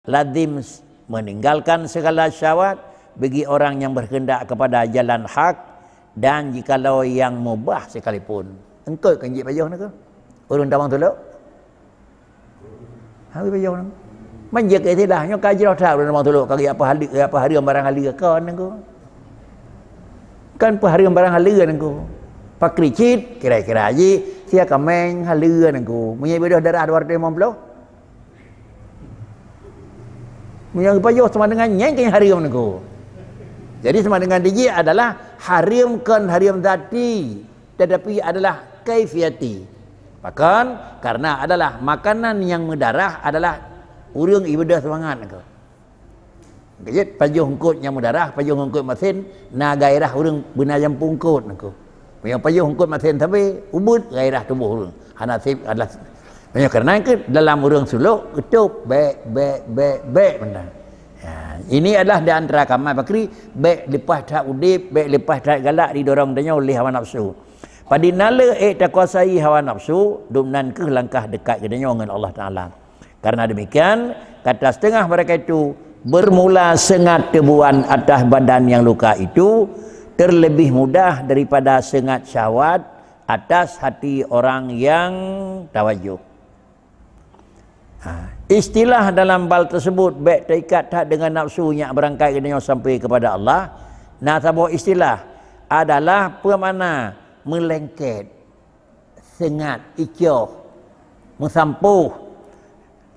lazim meninggalkan segala syahwat bagi orang yang berkehendak kepada jalan hak, dan jikalau yang mubah sekalipun. Engkau kan jik payah nak ke? Urang tamang tolok. Hari payah nak. Manja ke tidaknya kajrah tak urang tamang tolok kaki apa hari barang hari kau nak ke? Kan per hari barang hari nak ke? Pakricit kira-kira aji sia kameng hari nak ke. Punya bedah darah 250. Yang payah sama dengan nyengking harim nak. Jadi sama dengan DJ adalah harim kan harim zati, tetapi adalah kaifiyati. Bahkan karena adalah makanan yang mendarah adalah urang ibadah semangat nak. Kejit pajuh hungkut yang mendarah, pajuh hungkut mesin, na gairah urang benar yang pungkut nak. Yang pajuh hungkut mesin tapi ubud gairah tubuh urang. Hanasib adalah banyak kerana ke dalam urang suluk ketup bek benda. Ya, ini adalah di antara kamal bakri bek lepas tak udip, bek lepas tak galak didorong danya oleh hawa nafsu. Pada nala tak kuasai hawa nafsu, dumnan ke langkah dekat ke danya dengan Allah Taala. Karena demikian kata setengah mereka itu bermula sengat tebuan atas badan yang luka itu terlebih mudah daripada sengat syahwat atas hati orang yang tawajuh. Istilah dalam bal tersebut baik terikat tak dengan nafsunya berangkat kedenyo sampai kepada Allah. Nah, sebuah istilah adalah bermakna melengket, sengat, icoh, mensampuh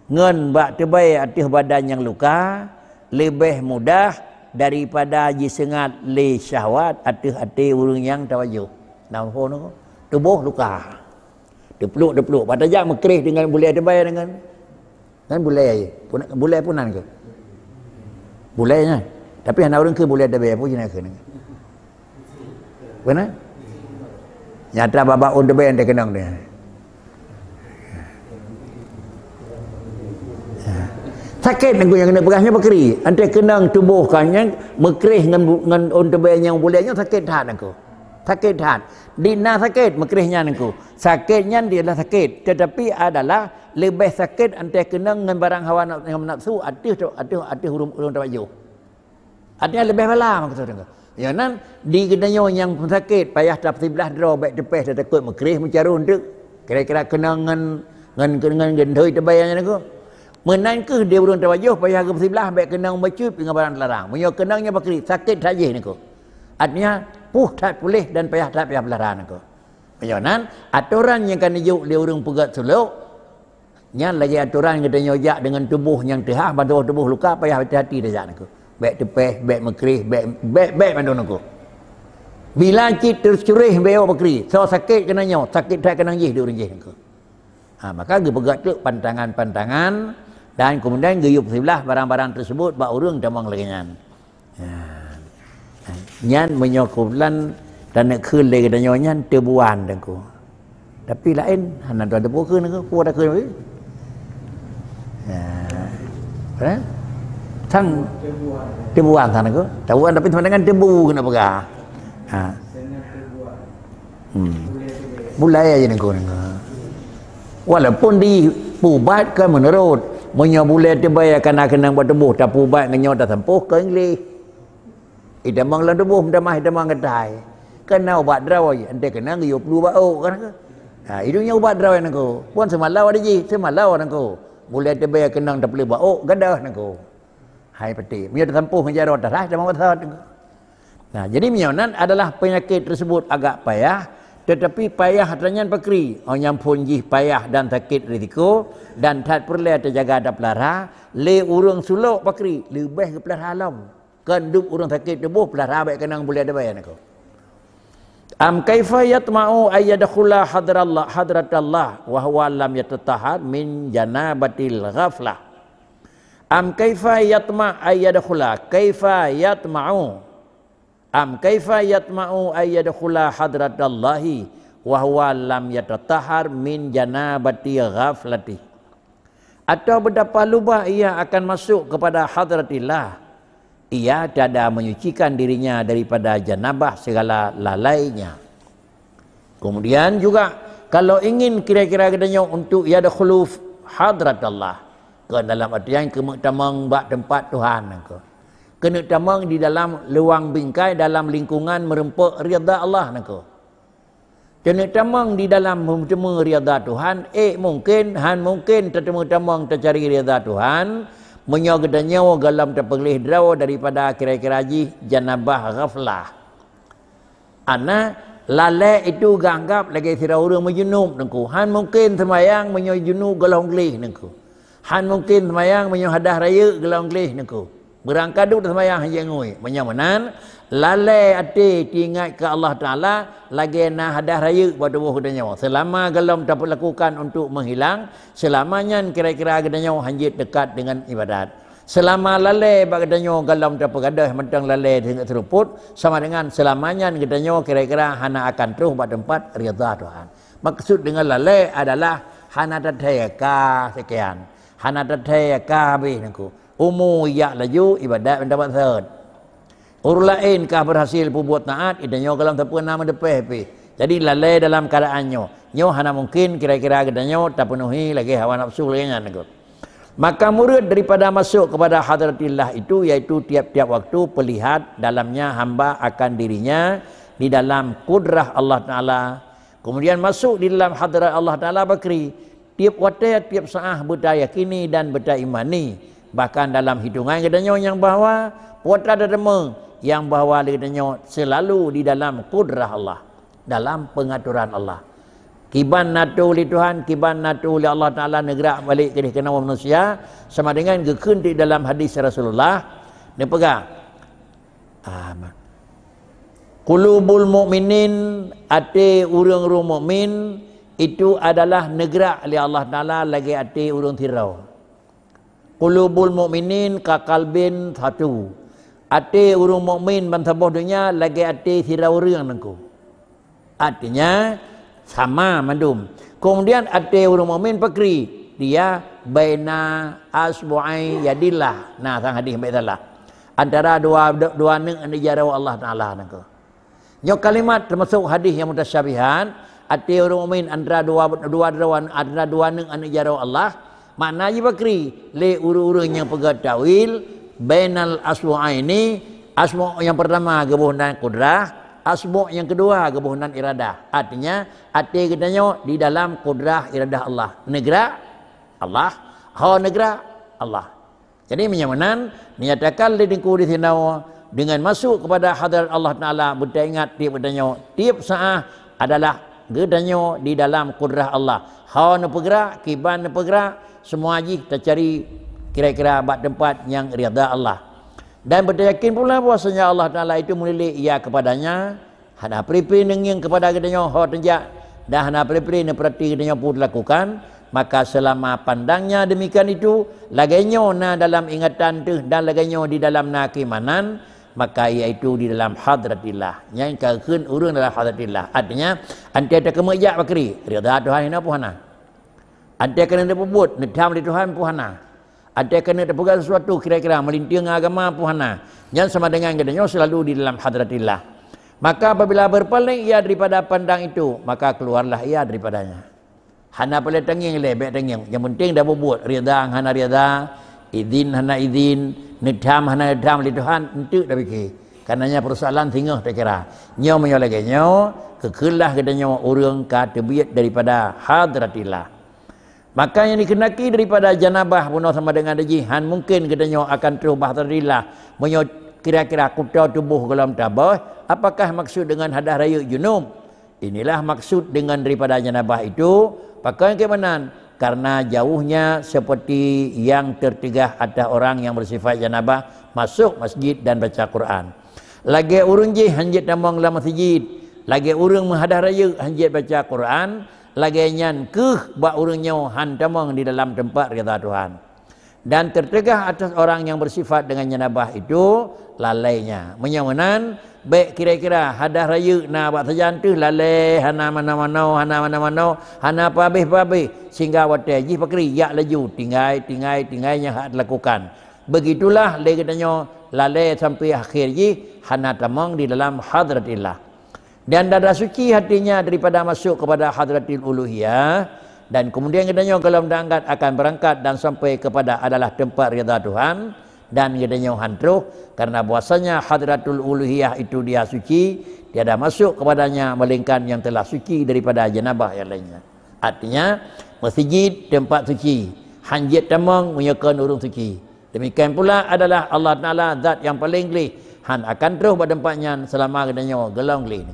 ngen bak terbaik atas badan yang luka lebih mudah daripada jisengat le syahwat atas hati urang yang tawajuh. Nampak no? Tubuh luka. Depeluk pada jak mekrih dengan boleh terbaik dengan kan bulai punan ke? Bulainya. Tapi anak orang ke bulai ada bayar pun jenak ke? Benar? Nyata baba on bayar dia kenang dia. Sakit nengku yang kena berasnya berkeri. Ante kenang tubuh kannya mekrih dengan on bayar yang bulainya sakit tak nengku. Sakit tak. Dina sakit mekrihnya nengku. Sakitnya dia adalah sakit, tetapi adalah lebih sakit antara kena dengan barang hawa nafsu aduh urung tawajuh. Artinya lebih bala maksud dia. Ya nan di kedanyo yang sakit payah tak sebelah draw baik tepes tak takut mekrih mencaru untuk kira-kira kena dengan gendoi terbayarnya niku. Menan ke dia urung tawajuh payah ke sebelah baik kena membacut dengan barang terlarang. Menyo kenangnya bakri sakit saja niku. Artinya tak pulih dan payah belarang niku. Menyonan aturan yang kan dijuk dia urang pegat suluk nya lagi aturan kita nyojak dengan tubuh yang tehah bantu tubuh luka payah hati-hati dah jak naku baik tepeh baik mekrih baik mandu naku bila cit tercurih baik mekrih so sakit kena nyo sakit tak kena jih di urang jih naku maka ge pegat tu pantangan-pantangan dan kemudian geyup sebelah barang-barang tersebut bak urang damang lagian nyan menyokulan dan nak keun le kedanyo nyan tebuan dengku. Tapi lain hana ada tebu keun ke, ku ada keun. Ya. Sang tebuan sana ke. Tebuan tapi sama dengan tebu kena pegah. Bulai aja dengku. Walaupun di pubat kan menurut menyo bulai tebay kena buat tebu, tapi pubat ngenyo dah tempuh ke Inggeris. Idamang lan tebuh damah idamang kedai. Kena ubat drawai ante kena ngiup lu bau kan ke hidungnya ubat drawai nangko pun semalau ada ji semalau nangko boleh tebay kenang tak boleh bau gadah nangko hai peti dia tempuh menjaro darah demam besar. Nah jadi mionan adalah penyakit tersebut agak payah, tetapi payah hatanya pakri yang pun jih payah dan sakit risiko dan tak perlu terjaga ada pelara le urang suluk pakri lebih ke pelara alam kan dup urang sakit tubuh pelara baik kenang boleh ada bayar nangko. Kaifa yatma'u ayyadkhula hadratallah wa huwa lam yatatahhar min janabatil ghaflah. Kaifa yatma' ayyadkhula kaifa yatma'u ayyadkhula hadratallahi wa huwa lam yatatahhar min janabati ghaflati. Atau betapa lubah ia akan masuk kepada hadratillah, ia tidak menyucikan dirinya daripada janabah segala lalainya. Kemudian juga kalau ingin kira-kira katanya untuk yadkhulu hadratallah, ke dalam artian ke muktamang bak tempat Tuhan ke kena tamang di dalam luang bingkai dalam lingkungan merempuk rida Allah ke kena tamang di dalam bertemu rida Tuhan mungkin tertemu tamang tercari rida Tuhan menyogedanya galam terpelih draw daripada kira-kira janabah ghaflah ana lalai itu ganggap lagi sira urang menjunub nengku han mungkin semayang menyo junub galau nglih nengku han mungkin semayang menyo hadah raya galau nglih nengku berangkaduk semayang hanya ngui menyamanan lalai ati ingat ke Allah Taala lagi na hadah raya pada buah kedanya selama galau dapat lakukan untuk menghilang selamanya kira-kira kedanya hanjit dekat dengan ibadat selama lalai bagedanya galau dapat gadah mentang lalai dengan seruput sama dengan selamanya gedanya kira-kira hana akan terus pada tempat rida Tuhan maksud dengan lalai adalah hana tatayaka sekian hana tatayaka habis nengku umur ya laju ibadat mendapat third orang lain kah berhasil berbuat taat idanya galau tak pernah mendepe jadi lalai dalam keadaannya nyo hana mungkin kira-kira gedanya tak penuhi lagi hawa nafsu lainnya nengku maka murid daripada masuk kepada hadratillah itu yaitu tiap-tiap waktu perlihat dalamnya hamba akan dirinya di dalam kudrah Allah Ta'ala kemudian masuk di dalam hadrat Allah Ta'ala bakri tiap waktu tiap saat bertayakini dan bertaimani bahkan dalam hitungan katanya yang bahawa puasa derma yang bahawa katanya selalu di dalam kudrah Allah dalam pengaturan Allah kiban natu li Tuhan kiban natu li Allah Ta'ala negara balik ke kena manusia sama dengan gekun di dalam hadis Rasulullah dia pegang qulubul mu'minin ati urang-urang mukmin itu adalah negara li Allah Ta'ala lagi ati urang tirau qulubul mu'minin ka qalbin satu ati urang mukmin bantaboh dunia lagi ati tirau urang nengku artinya sama mandum kemudian ati urang mukmin pakri dia baina asbu'ai yadillah nah sang hadis baik salah antara dua neng anjara Allah Taala nengku nyo kalimat termasuk hadis yang mutasyabihan ati urang mukmin antara dua neng anjara Allah maknanya bakri le urang-urang yang pegat tawil bainal asbu'aini asbu' yang pertama kebunan kudrah asbu' yang kedua kebunan iradah artinya ati katanya di dalam kudrah iradah Allah negara Allah negara Allah jadi menyamanan menyatakan lidingku di sini dengan masuk kepada hadrat Allah Ta'ala beringat tiap saat adalah gedanya di dalam kudrah Allah hawa bergerak kiban bergerak semua haji tercari kira-kira bak tempat yang rida Allah dan beryakin pula bahwasanya Allah Ta'ala itu menilik ia kepadanya hana pripri nenging kepada gedanya hawa tenjak dan hana pripri neperti gedanya pun lakukan maka selama pandangnya demikian itu laganya na dalam ingatan tu dan laganya di dalam nakimanan maka iaitu di dalam hadratillah yang keun urang dalam hadratillah artinya ante ada kemejak bakri rida Tuhan ina puhana ante kena dipubut nedam di Tuhan puhana ante kena dipegang sesuatu kira-kira melinting agama puhana yang sama dengan gedenya selalu di dalam hadratillah maka apabila berpaling ia daripada pandang itu maka keluarlah ia daripadanya hana boleh tenging lebek tenging yang penting dah berbuat rida hana rida izin hana izin nedam hana nedam di Tuhan entuk dah fikir karenanya persoalan tinggal tak kira nyo menyolaganya kekelah gedenya urang ka terbiat daripada hadratillah maka yang dikenaki daripada janabah punah sama dengan jihan mungkin gedenya akan terus hadratillah menyo kira-kira kutau tubuh dalam tabah apakah maksud dengan hadah raya junub inilah maksud dengan daripada janabah itu pakai ke mana karena jauhnya seperti yang tertegah ada orang yang bersifat janabah masuk masjid dan baca Quran lagi urang je hanjit tambang dalam masjid lagi urang menghadah raya hanjit baca Quran lagi nyan keh bak urangnya han tambang di dalam tempat rida Tuhan dan tertegah atas orang yang bersifat dengan janabah itu lalainya menyamanan baik kira-kira hadah raya na bak sajan tu lalai hana mana-mana hana pabih sehingga watai ji pakri ya laju tinggai-tingainya hak lakukan begitulah le katanya lalai sampai akhir ji hana tamang di dalam hadratillah dan dada suci hatinya daripada masuk kepada hadratil uluhiyah dan kemudian katanya kalau diangkat akan berangkat dan sampai kepada adalah tempat redha Tuhan, dan katanya hantuh karena bahwasanya hadratul uluhiyah itu dia suci, tiada masuk kepadanya melainkan yang telah suci daripada janabah yang lainnya. Artinya masjid tempat suci, hanjit tamang menyekan urung suci. Demikian pula adalah Allah Taala zat yang paling lih, han akan terus pada tempatnya selama katanya gelang lih.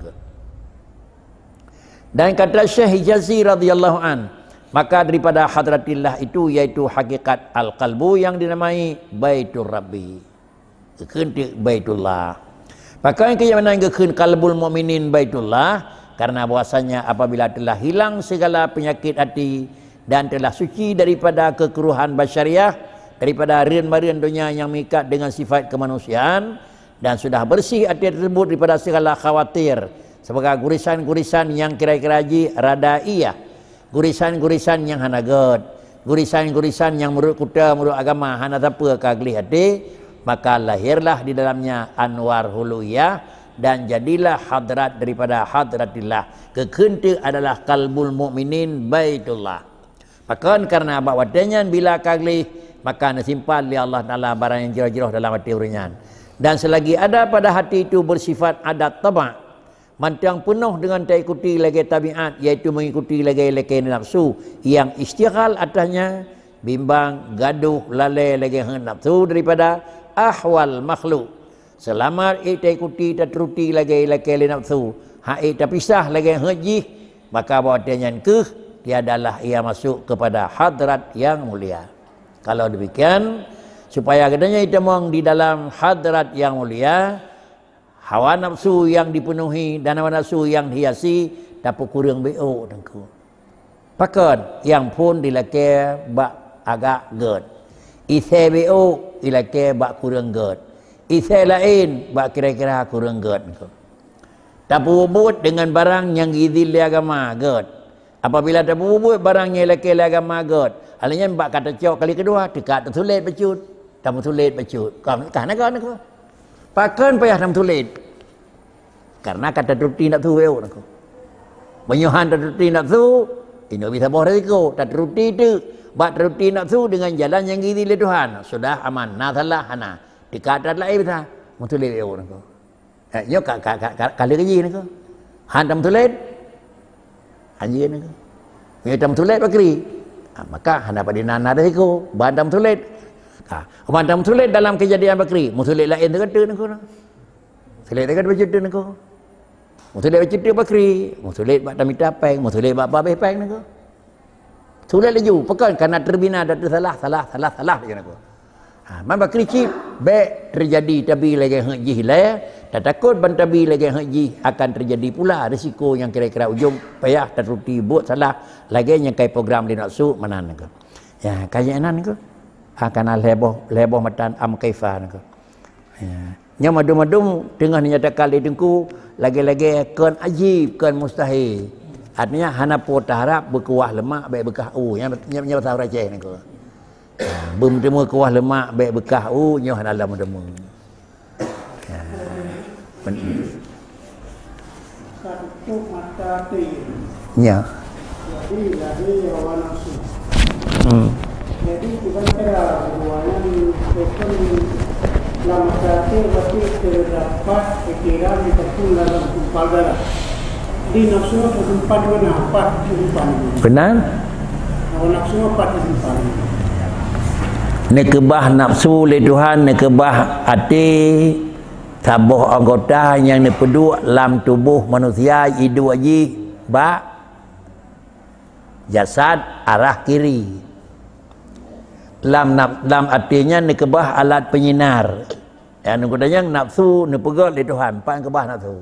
Dan kata Syekh Hijazi radhiyallahu an, maka daripada hadratillah itu yaitu hakikat al-qalbu yang dinamai Baitur Rabbi. Kekentik Baitullah. Maka yang mana yang kekun kalbul mukminin Baitullah, karena bahwasanya apabila telah hilang segala penyakit hati dan telah suci daripada kekeruhan basyariah, daripada rin-marin dunia yang mengikat dengan sifat kemanusiaan, dan sudah bersih hati tersebut daripada segala khawatir sebagai gurisan-gurisan yang kira-kira radaiyah, gurisan-gurisan yang hanagat, gurisan-gurisan yang menurut kuta, menurut agama hana siapa kagli hati, maka lahirlah di dalamnya anwar huluyah dan jadilah hadrat daripada hadratillah. Kekentik adalah kalbul mukminin Baitullah. Maka karena abak wadanya bila kagli, maka nasimpan li Allah Taala barang yang jirah-jirah dalam hati urinya. Dan selagi ada pada hati itu bersifat adat taba', mantang penuh dengan tak ikuti lagi tabiat, iaitu mengikuti lagi nafsu yang istighal atasnya, bimbang, gaduh, lalai lagi nafsu daripada ahwal makhluk. Selama tak ikuti tak teruti lagi nafsu, hak tak pisah lagi haji, maka bahawanya tiadalah ia masuk kepada hadrat yang mulia. Kalau demikian, supaya katanya kita mong di dalam hadrat yang mulia, hawa nafsu yang dipenuhi dan hawa nafsu yang hiasi dapat kurang BO dengku. Pakan yang pun dilake bak agak ged. Ise BO dilake bak kurang ged. Ise lain bak kira-kira kurang ged dengku. Tak berbubut dengan barang yang izin li agama ged. Apabila tak berbubut barang yang lake li agama ged, alanya bak kata cok kali kedua dekat tertulis bacut. Tak tertulis bacut. Kan nak aku. Pakan payah dalam tulis. Karena kata teruti nak tu weo nak. Menyuhan tak teruti nak tu, ini bisa bawa resiko. Tak teruti tu, bak teruti nak tu dengan jalan yang gini le Tuhan. Sudah aman. Nah salah hana. Dikata lain bisa. Mau tulis weo nak. Yo kali kerja nak. Han dalam tulis. Anjir nak. Dia dalam tulis bakri. Maka hana pada nana resiko. Badam tulis. Mandam tulis dalam kejadian bakri, mutulis lain tu kata nak. Tulis dekat baju tu nak. Mutulis baju tu bakri, mutulis bak tamita peng, mutulis bak babeh peng nak. Tulis laju, pekan karena terbina ada salah dia nak. Man bakri cip, baik terjadi tabi lagi haji lah. Tak takut bantabi lagi haji akan terjadi pula risiko yang kira-kira ujung payah teruti buat salah lagi yang kai program dia nak su mana nak. Ya, kayak nan nak. Akan leboh matan am kaifan ko. Nya madum-madum tengah dinyatakan di dengku lagi-lagi kan ajib kan mustahil. Artinya hana potah harap berkuah lemak baik bekah nya bahasa Aceh ni ko. Bum temu kuah lemak baik bekah nya hana dalam demu. Satu mata hati. Ya. Jadi dari hawa nafsu. Jadi kira-kira hubungan sekon dalam terakhir berarti terdapat pikiran terkumpul dalam kumpul darah. Di nafsu tersimpan mana? 4 simpan. Benar? Hawa nafsu 4 simpan. Nekebah nafsu le Tuhan, nekebah hati, tabuh anggota yang nepeduk dalam tubuh manusia hidup aji bak jasad arah kiri. Lam artinya nekebah alat penyinar. Yang katanya nafsu nepegat di Tuhan, pan kebah nafsu.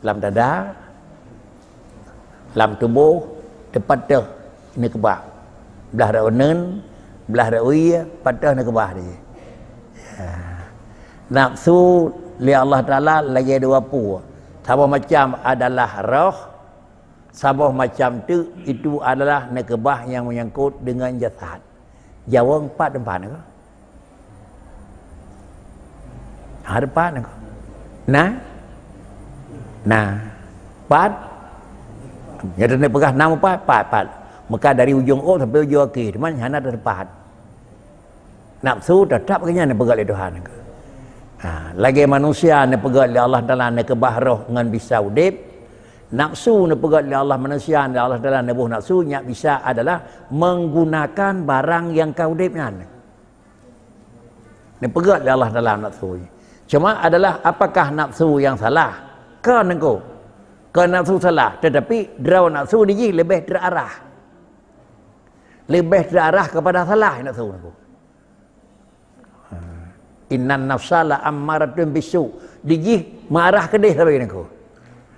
Lam dada, lam tubuh, tepat tu nekebah. Belah raunen, belah rawi, patah nekebah dia. Nafsu li Allah Taala lagi dua pu. Sama macam adalah roh, sabah macam tu itu adalah nekebah yang menyangkut dengan jasad. Jawa 4 tempat ke? Ada 4 ke? Nah. 4 Yang nak pegah nama pat. Maka dari ujung O sampai ujung kaki, teman hana terpat. Nafsu tetap kena nak pegang oleh Tuhan. Lagi manusia nak pegang oleh Allah Taala nak kebahrah dengan bisa udip. Nafsu nak pegang oleh Allah manusia dan Allah Taala nak buh nafsu nya bisa adalah menggunakan barang yang kau udipnya. Nak pegang oleh Allah Taala nafsu. Cuma adalah apakah nafsu yang salah? Ke engkau? Ke nafsu salah, tetapi draw nafsu ni lebih terarah. Lebih terarah kepada salah nafsu engkau. Innan nafsala ammaratun bisu. Diji marah ke dia sampai engkau.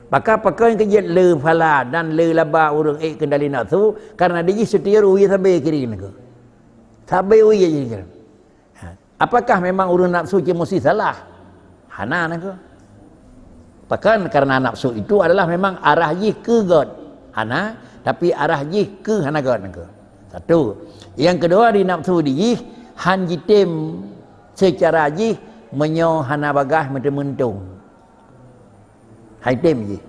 Maka pakai kejet le phala dan le laba urang kendali nafsu karena diji setia uya sampai kiri engkau. Sampai uya jadi. Apakah memang urang nafsu je mesti salah? Hana engkau. Bahkan karena nafsu itu adalah memang arah jih ke God. Hana, tapi arah jih ke hana God engkau. Satu. Yang kedua di nafsu di han jitim secara jih menyo hana bagah mentung. Haitim jih.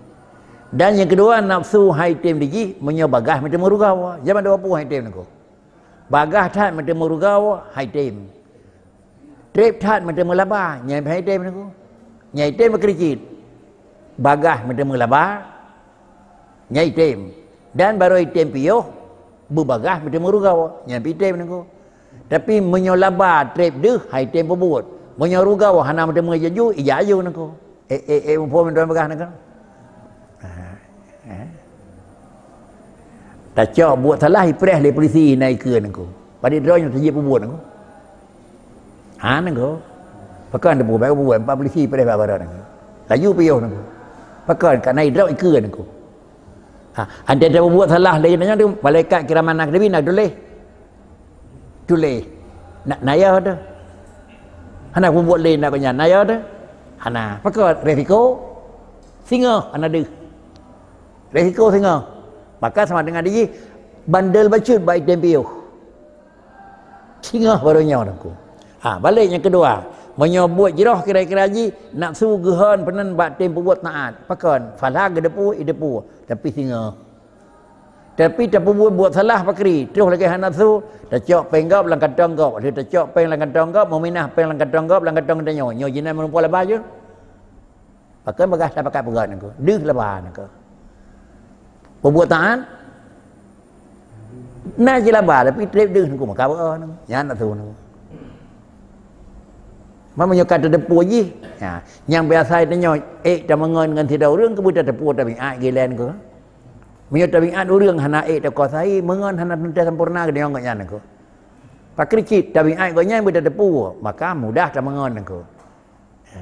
Dan yang kedua nafsu haitim di jih menyo bagah mentung rugawa. Zaman dua puluh haitim engkau. Bagah tat mentung rugawa haitim. Trip tat mentung laba nyai haitim engkau. Nyai tem kericit. Bagah mentung laba nyai tem. Dan baru item piyo bubagah mentung rugawa nyai item engkau. Tapi menyolaba trip deh hai tem pebut. Menyorugawa hana mentung jaju ijaju engkau. Umpo mentung bagah engkau. Tak cak buat salah ipreh le polisi naik ke engkau. Pada dronya terjadi pebut engkau. Engkau. Pakan debu baik buat empat polisi ipreh babaran engkau. Laju piyo engkau. Pakan kat naik drop ke engkau. Anda dah buat salah lagi nanya tu malaikat kiraman nak debi nak tulis nak naya tu hana buat lain nak kanya naya tu hana pakai resiko singa hana de resiko singa maka sama dengan dia bandel bacut baik tempio singa barunya aku balik yang kedua menyebut jirah kira-kira ji nafsu gehan penan bak tempo buat taat pakan falah gedepu idepu tapi singa tapi tak buat salah pakri terus lagi nafsu tak cok penggap lang katong gap dia tak cok peng lang katong gap meminah peng lang katong gap lang katong tanyo nyo jinan menumpul labah je pakan bagah tak pakai pegat aku deh labah aku buat taat na je labah tapi trip deh aku maka ba nyan nafsu aku mamanya kata depu je yang biasa tanyo tak mengon dengan tidak urang kebuta depu tapi gilen ko Mio tabiat urang hana tak kuasai mengon hana tuntas sempurna ke dia ngak nyan ko. Pakricit tabiat ko nyan budak depu maka mudah tak mengon ko.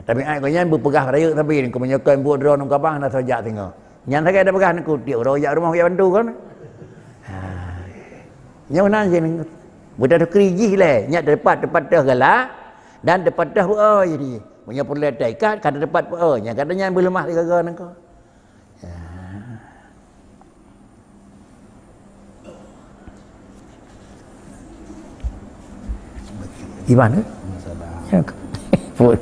Tabiat ko nyan berpegah raya tapi ko menyokan buat drone ko bang nak sojak tengok. Nyan tak ada pegah ko dia royak rumah ya bantu kan. Nyo nan je budak keriji le nyak depat dah galak dan depat dah jadi. Punya perlu ikat kata depat nya katanya boleh lemah digaga ko. Gimana? Ya, pun.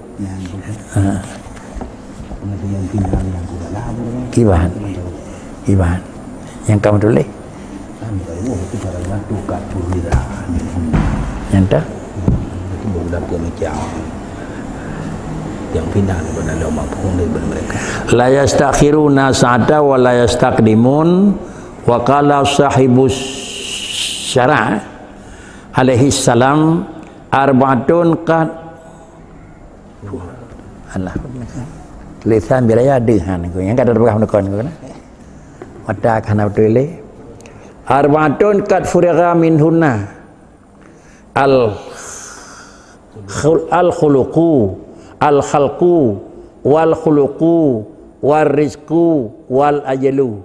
Gimana? Yang kamu tulis? Yang dah? Yang pindah kepada Allah pun dari mereka. La yastakhiruna sa'ata wa la yastaqdimun wa qala sahibus syara' alaihi salam arbaatun kan Allah lisan biraya dehan ko yang kada berkah nekon ko na mata kana tele arbaatun kat furiga minhunna al khuluqu al khalqu wal khuluqu war rizqu wal ajalu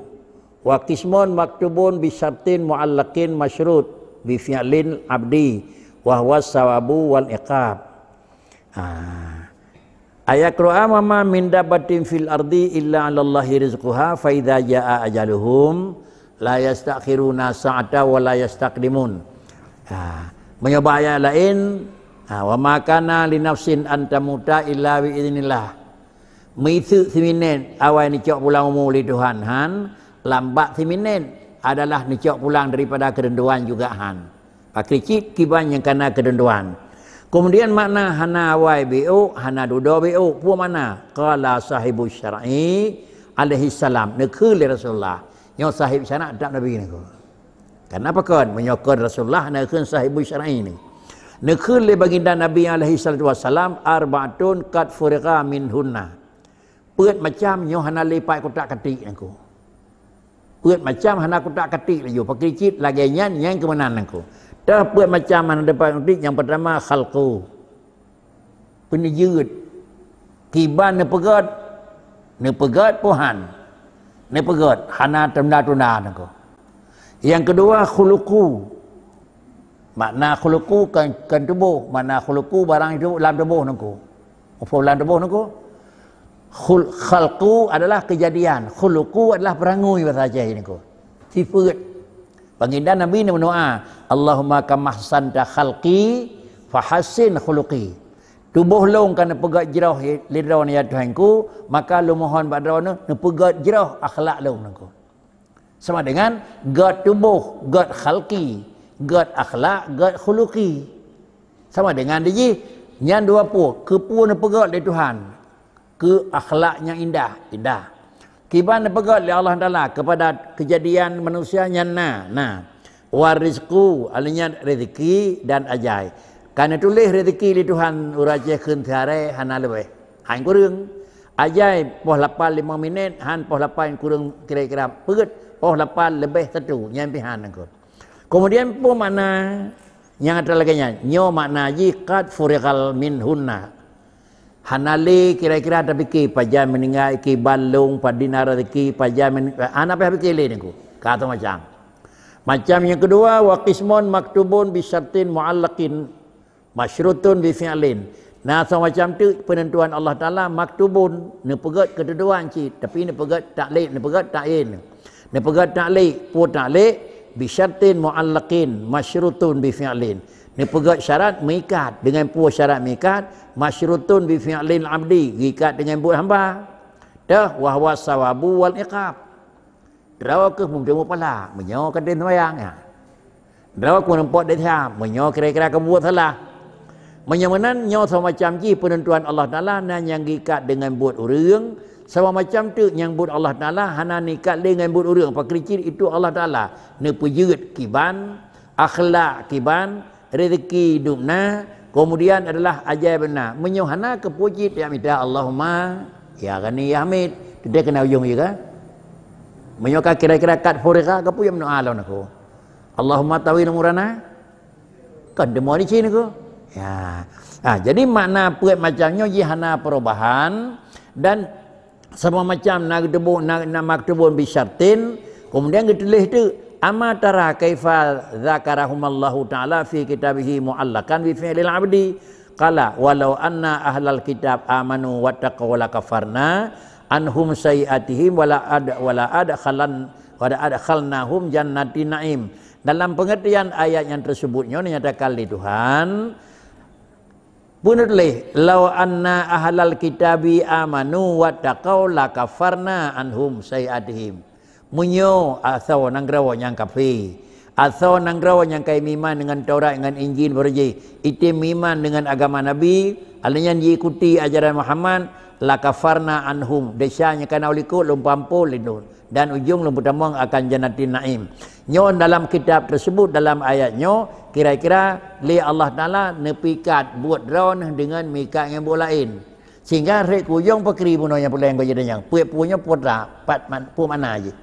wa qismun maktubun bi syartin muallaqin masyrut bi fi'lin abdi wa huwa sawabu wal iqab. Ayat Quran mama min dabatin fil ardi illa 'alallahi rizquha fa idza jaa ajaluhum la yastakhiruna sa'ata wa la yastaqdimun. Mencoba ayat lain wa ma kana li nafsin an tamuta illa bi idznillah. Misu siminen awai ni cok pulang umur li Tuhan han lambat siminen adalah necok pulang daripada kedenduan juga han. Pakricit kiban yang kena kedenduan. Kemudian makna hana wai bi'u, hana dudo bi'u, puan mana? Qala sahibu syar'i alaihi salam. Nekul Rasulullah. Yang sahib syara' tak Nabi ni. Kenapa kan? Menyokor Rasulullah nekul sahibu syar'i ni. Nekul baginda Nabi alaihi salatu wassalam arba'atun qad furiqa minhunna. Peut macam nyo hana lipat kotak ketik nangku. Peut macam hana kotak ketik laju. Pakricit lagi yang kemenan nangku. Dah buat macam mana depan ketik. Yang pertama khalqu. Penijut. Kiban nepegat Tuhan. Nepegat hana tunda-tunda nangku. Yang kedua khuluqu. Makna khuluqu kan tubuh. Makna khuluqu barang itu dalam tubuh nangku. Apa dalam tubuh nangku? Khalqu adalah kejadian. Khuluqu adalah perangui bahasa Aceh nangku. Sifat. Baginda Nabi ni berdoa, Allahumma kamahsanta khalqi fahassin khuluqi. Tubuh long kana pegat jerah lidau ni ya Tuhanku, maka lu mohon pada orang ni pegat jerah akhlak long nangku. Sama dengan gat tubuh, gat khalqi, gat akhlak, gat khuluqi. Sama dengan dia yang dua pu, kepu ni pegat dari Tuhan. Ke akhlaknya indah. Kiban pegat oleh Allah Taala kepada kejadian manusia nyana. Warizku alanya rezeki dan ajai. Karena tulis rezeki li Tuhan uraje keun tiare hana lebih. Han kurang. Ajai poh 8 5 minit, han poh 8 kurang kira-kira pegat, poh 8 lebih satu nyampe han angkut. Kemudian pun makna yang ada lagi nya, nyo makna ji qad furiqal minhunna. Hanali kira-kira ada fikir pajam meninggal ki balung padina rezeki pajam anak apa fikir le niku kata macam yang kedua wa qismun maktubun bi syartin muallaqin masyrutun bi fi'lin. Nah macam tu penentuan Allah Taala maktubun ne pegat ketentuan ci tapi ne pegat taklid ne pegat ta'in ne pegat taklid pu taklid bi syartin muallaqin masyrutun bi fi'lin. Ni pegat syarat mengikat dengan puas syarat mengikat masyrutun bi fi'lil abdi mengikat dengan buat hamba dah wahwa sawabu wal iqab drawa ke mungkin pala menyo kadin wayang ya drawa ku nampak dia tham menyo kira-kira ke buat salah menyamenan nyo sama macam ji penentuan Allah Taala nan yang mengikat dengan buat urang sama macam tu yang buat Allah Taala hana nikat dengan buat urang pakricit itu Allah Taala ne pejut kiban akhlak kiban rezeki hidupna, kemudian adalah ajaib benar. Menyuhana kepuji ya minta Allahumma ya Ghani ya Hamid. Dia kena ujung juga. Menyoka kira-kira kat furiqa kepuji mendoa lawan aku. Allahumma tawil umurana. Kan demo di sini aku. Ya. Jadi makna puat macamnya jihana perubahan dan semua macam nak debu nak maktubun bi syartin. Kemudian ditulis tu amma tara kaifa dzakarahumallahu ta'ala fi kitabihi mu'allakan bi fi'lil 'abdi qala walau anna ahlal kitab amanu wattaqaw la kafarna anhum sayiatihim wala adkhalnahum jannatin na'im. Dalam pengertian ayat yang tersebutnya dinyatakan oleh Tuhan punutlah law anna ahlal kitabi amanu wattaqaw la kafarna anhum sayiatihim. Munyo asal nanggrawa yang kafe, asal nanggrawa yang kai miman dengan Taurat dengan Injil berji, itu miman dengan agama Nabi, alanya diikuti ajaran Muhammad, la kafarna anhum, desanya kana uliku lumpampu lindun dan ujung lumputamang akan jannatin naim. Nyo dalam kitab tersebut dalam ayatnya kira-kira li Allah Taala nepikat buat drawn dengan mikat yang buat lain. Sehingga rek kujung pekeri punonya pula yang kejadian yang punya putra pat pu mana aje.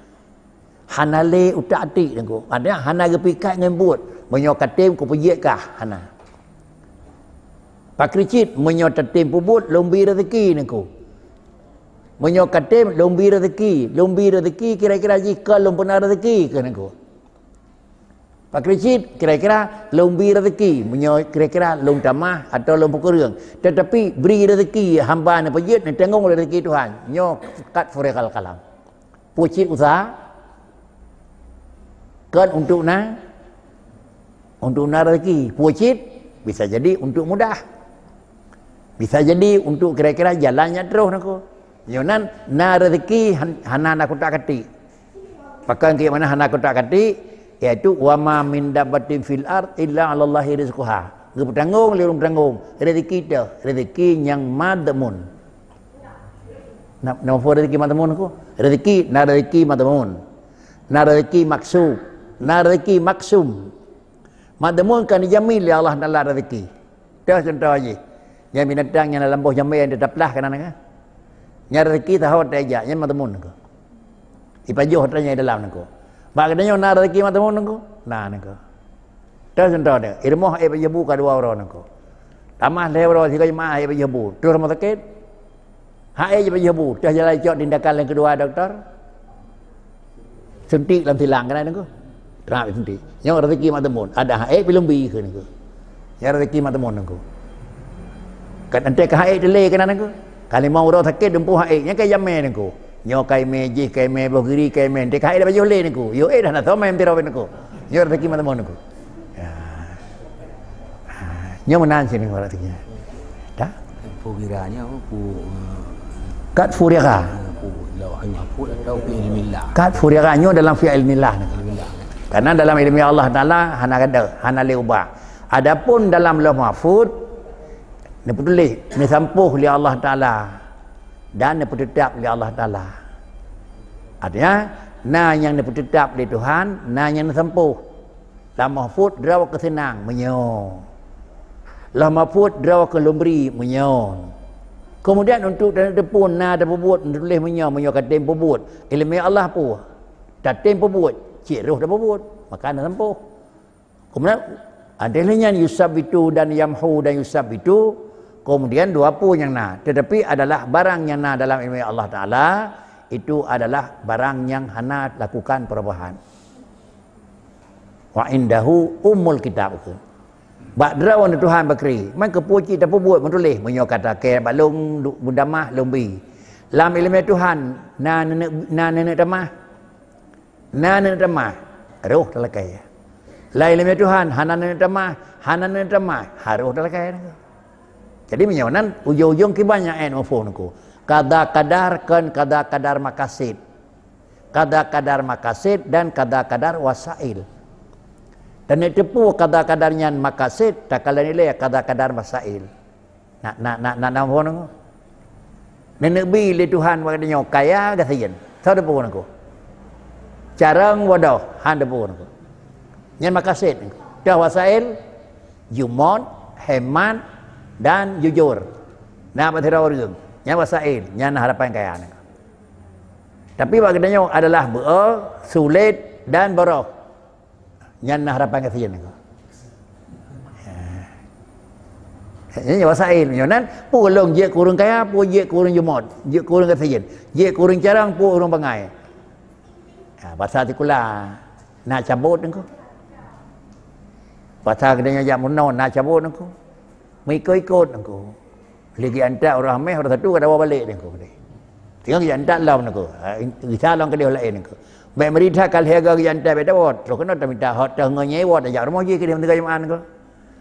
Hanale utak atik nangku. Ada hana gepikat dengan buat. Menyo katim ku pejekah hana. Pakricit menyo tatim pubut lombi rezeki nangku. Menyo katim lombi rezeki. Lombi rezeki kira-kira jika lompena rezeki ke nangku. Pakricit kira-kira lombi rezeki. Menyo kira-kira lom tamah atau lom pukurang. Tetapi beri rezeki hamba ni pejet ni tanggung rezeki Tuhan. Nyo kat furiqal kalam. Pucit usaha kan untuk rezeki pucit bisa jadi untuk mudah bisa jadi untuk kira-kira jalannya terus aku nyonan na rezeki hana nak tak kati pakai ke mana hana kotak kati iaitu wa ma min dabbatin fil ard illa 'ala Allahi rizquha. Ge bertanggung lirung bertanggung rezeki kita, rezeki yang madmun. Nama rezeki madmun ko? Rezeki na rezeki madmun. Na rezeki maksum. Na rezeki maksum. Madmun kan dijamin oleh Allah Taala rezeki. Dah contoh aja. Yang binatang yang dalam bawah jamai yang tetaplah kan kan. Yang rezeki tahu tak aja, yang madmun ko. Ipajuh tanya dalam ko. Bagainya na rezeki madmun ko? Nah ko. Dah contoh dia. Irmoh ipajuh ka dua orang ko. Tamah lewat tiga jemaah ipajuh. Tu rumah sakit. Hai ipajuh. Dah jalan cok tindakan yang kedua doktor. Suntik dalam tilang kan ko. Ramai suntik. Yang rezeki madmun ada hai belum bi ke ko. Yang rezeki madmun ko. Kan ante ka hai delay kan ko. Kali mau orang sakit dempuh hai nya kai jamai ko. Nyo kai meji kai me bogiri kai men ante ka hai baju le ko. Yo dah nak tahu main tiro ko. Yo rezeki madmun ko. Nyo menan sini artinya. Dah? Pugiranya Kat furiqa. Kat furiqa nyo dalam fi ilmillah. Karena dalam ilmu Allah Taala hana ada, hana le ubah. Adapun dalam Lauh Mahfuz ni tulis, ni sampuh li Allah Taala dan ni tetap li Allah Taala. Artinya na yang ni tetap li Tuhan, na yang ni sampuh. Lauh Mahfuz draw ke senang menyo. Lauh Mahfuz draw ke lumbri menyo. Kemudian untuk tepun na ada pebut tulis menyo kat tempo pebut. Ilmu Allah pun tak tempo pebut. Cik roh dah pebut, maka anda tempuh. Kemudian adanya yusab itu dan yamhu dan yusab itu. Kemudian dua pun yang na. Tetapi adalah barang yang na dalam ilmu Allah Ta'ala. Itu adalah barang yang hana lakukan perubahan. Wa indahu umul kitab ke. Badrawan Tuhan bakri. Man kepuci tak pebut menulis. Menyo kata ke balung bundamah lumbi. Lam ilmu Tuhan na nenek damah. Nana damah roh talakai. Lain ilmu Tuhan hanan damah haruh talakai. Jadi menyonan ujung-ujung ki banyak mafhum ku. Kadar-kadar kadar-kadar makasid. Kadar-kadar makasid dan kadar-kadar wasail. Dan itu pun kadar-kadarnya makasid tak kala nilai kadar-kadar wasail. Nak mafhum ku. Nenek bi li Tuhan wakadnya kaya gasian. Tahu dah pun aku. Carang wadah handa pun. Yang makasid. Dah wasail, jumon, hemat dan jujur. Nah bertirau orang. Yang wasail, yang harapan kaya. Tapi bagainya adalah sulit dan boroh. Yang harapan kasihan. Ini wasail. Yang pulung je kurang kaya, pun je kurang jumon, je kurang kasihan, je kurang carang, pun orang bangai. Pasal tikulah nak cabut engkau. Pasal kedanya jam menon nak cabut engkau. Mengikut engkau. Lagi antak orang ramai orang satu kada bawa balik engkau. Tengok dia antak lawan engkau. Kita lawan kedua lain engkau. Baik merita kal harga dia antak beda bot. Terus kena tak minta hot tengah nyewat aja rumah je kita mentega jemaah engkau.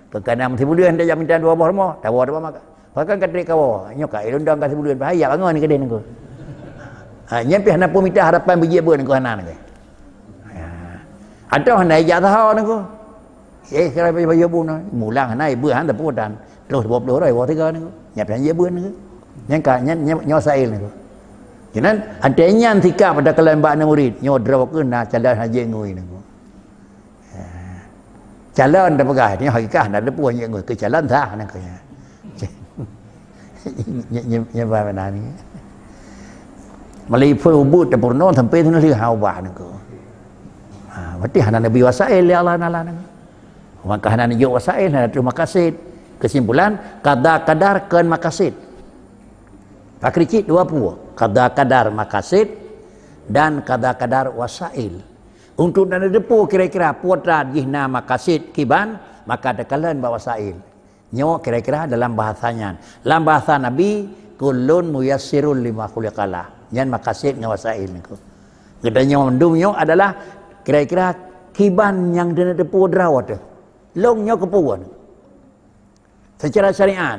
Perkara mesti bulan dia minta dua buah rumah. Tak buah dua mak. Pakai kadri kau. Nyok ai undang kasih bulan bahaya bangun ni kedai engkau. Nyampe hana pun minta harapan biji pun engkau hana engkau. Ada hendak ijak tahu ni ko. Kira baju bun mulang hendak ibu handa putan. Terus 20 orang buat tiga ni ko. Nyap hanya bun ni ko. Yang ka nyosail ni ko. Jangan adanya sikap pada kelembagaan murid. Nyodraw ke nak calon haji ngui ni ko. Calon dah pegah ni hakikat dah lepuh haji ngui ke calon dah nak ko. Nyapa mana ni. Melipur ubud purno sampai tu ni hawah ni ko. Berarti hana nabi wasail ya Allah Taala. Maka hana nabi wasail hana terima kasih. Kesimpulan kadar-kadar kan makasid. Pakricit dua puluh. Kadar-kadar makasid dan kadar-kadar wasail. Untuk dan depo kira-kira putra jihna makasid kiban maka dekalan bawa wasail. Nyo kira-kira dalam bahasanya. Dalam bahasa Nabi kullun muyassirul lima khuliqalah. Yang makasid dengan wasail niku. Gedanya mendumnya adalah kira-kira kiban yang dana depo drawat longnya kepuan secara syariat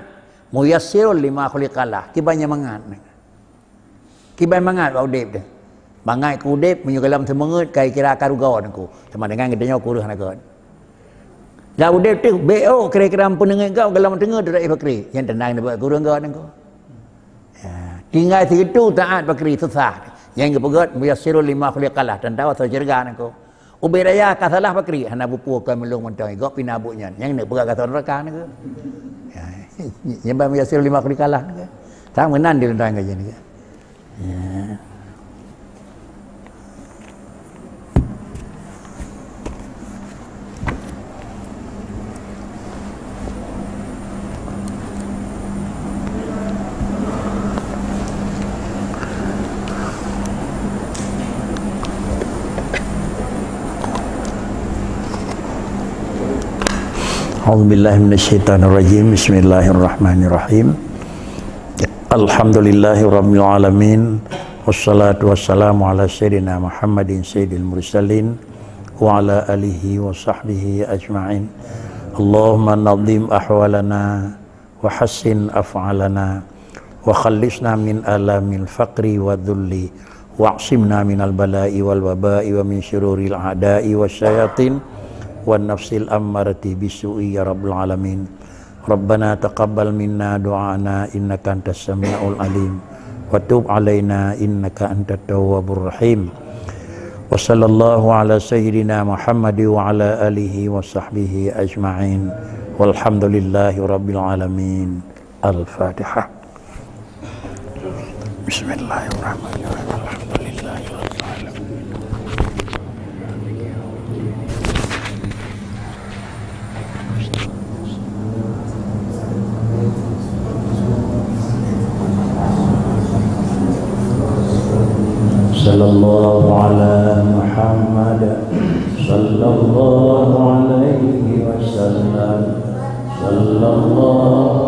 muyassirul lima khuliqalah kibannya mangat kiban mangat bau dep dia Bangai kudip menyugalam semengut kai kira karuga nangku. Sama dengan gedenya kurus nak. Dah udip tu BO kira-kira ampun dengan kau galam tengah tu dak bakri. Yang tenang dia buat kurang kau nangku. Ya, tinggal situ taat bakri susah. Yang kepegat muyassirul lima khuliqalah dan tahu sajarga nangku. Ubay raya ka salah bakri hana bupu ka melung mentai gok pinabuknya. Yang nak pegang ka neraka nangku. Ya, yang ba muyassirul lima khuliqalah nangku. Tak menan di lendang aja ni. Ya. A'udzubillahi minasyaitonirrajim. Bismillahirrahmanirrahim. Alhamdulillahirabbil alamin. Wassalatu wassalamu ala sayyidina Muhammadin sayyidil mursalin wa ala alihi wa sahbihi ajma'in. Allahumma nadhim ahwalana wa hassin af'alana wa khallisna min alamil faqri wa dhulli wa'simna minal bala'i wal waba'i wa min syururil a'da'i wasyayatin wan nafsil ammarati bisu'i ya rabbal alamin. Rabbana taqabbal minna du'ana innaka antas samiul alim wa tub alaina innaka antat tawwabur rahim. Wa sallallahu ala sayyidina Muhammad wa ala alihi wa sahbihi ajma'in walhamdulillahi rabbil alamin. Al-Fatihah. Bismillahirrahmanirrahim. Alhamdulillahi rabbil alamin. Sallallahu ala Muhammad sallallahu alaihi wasallam sallallahu